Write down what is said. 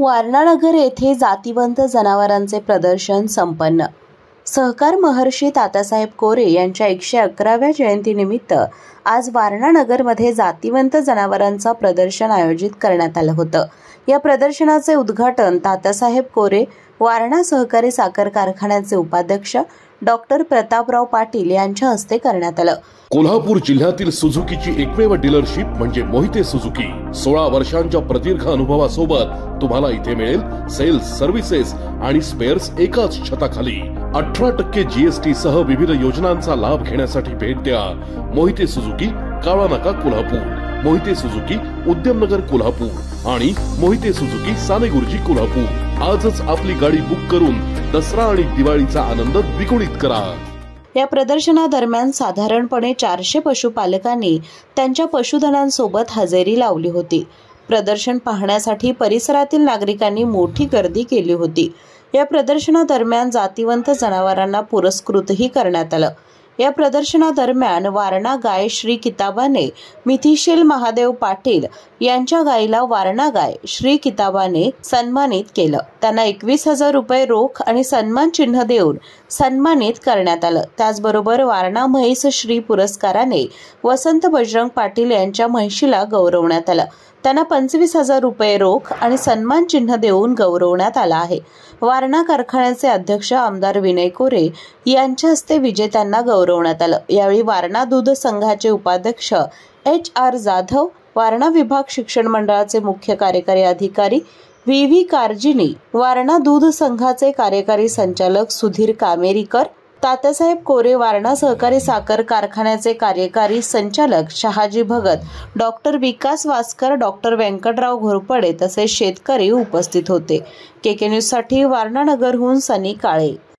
वारणानगर येथे जातिवंत जनावरांचे प्रदर्शन संपन्न। सहकार महर्षी तात्यासाहेब कोरे यांच्या 111व्या जयंतीनिमित्त आज वारणानगरमध्ये जातिवंत जनावरांचा प्रदर्शन आयोजित करण्यात आलं होतं। या प्रदर्शनाचे उद्घाटन तात्यासाहेब कोरे वारणा सहकारी साखर कारखान्याचे उपाध्यक्ष डॉक्टर प्रतापराव पाटील यांच्या हस्ते करण्यात आलं। कोल्हापूर जिल्ह्यातील सुझुकीची एकमेव डीलरशिप म्हणजे मोहिते सुझुकी। 16 वर्षांच्या प्रदीर्घ अनुभवासोबत तुम्हाला इथे मिळेल सेल्स, सर्व्हिसेस आणि स्पेअर्स एकाच छताखाली। 18% GST सह विविध योजनांचा लाभ घेण्यासाठी भेट द्या। मोहिते सुझुकी, काळा नाका, कोल्हापूर। मोहिते सुझुकी, उद्यमनगर, कोल्हापूर आणि मोहिते सुझुकी, सानेगुरुजी, कोल्हापूर। आजच आपली गाडी बुक करून दसरा आणि दिवाळीचा आनंद द्विगुणित करा। या प्रदर्शनादरम्यान साधारणपणे 400 पशुपालकांनी त्यांच्या पशुधनांसोबत हजेरी लावली होती। प्रदर्शन पाहण्यासाठी परिसरातील नागरिकांनी मोठी गर्दी केली होती। या प्रदर्शनादरम्यान जातिवंत जनावरांना पुरस्कृतही करण्यात आलं। या प्रदर्शनादरम्यान वारणा गाय श्री किताबाने मिथिशील महादेव पाटील यांच्या गायीला वारणा गाय श्री किताबाने सन्मानित केलं। त्यांना 21,000 रुपये रोख आणि सन्मान चिन्ह देऊन सन्मानित करण्यात आलं। त्याचबरोबर वारणा म्हैस श्री पुरस्काराने वसंत बजरंग पाटील यांच्या म्हैशीला गौरवण्यात आलं। त्यांना 25,000 रुपये रोख आणि सन्मान चिन्ह देऊन गौरवण्यात आलं आहे। वारणा कारखान्याचे अध्यक्ष आमदार विनय कोरे यांच्या हस्ते विजेत्यांना गौरवण्यात आलं। यावेळी वारणा दूध संघाचे उपाध्यक्ष HR जाधव, वारणा विभाग शिक्षण मंडळाचे मुख्य कार्यकारी अधिकारी VV कारजिनी, वारणा दूध संघाचे कार्यकारी संचालक सुधीर कामेरीकर, तात्यासाहेब कोरे वारणा सहकारी साखर कारखान्याचे कार्यकारी संचालक शहाजी भगत, डॉक्टर विकास वासकर, डॉक्टर व्यंकटराव घोरपडे तसेच शेतकरी उपस्थित होते। KK न्यूज साठी वारणानगरहून सनी काळे।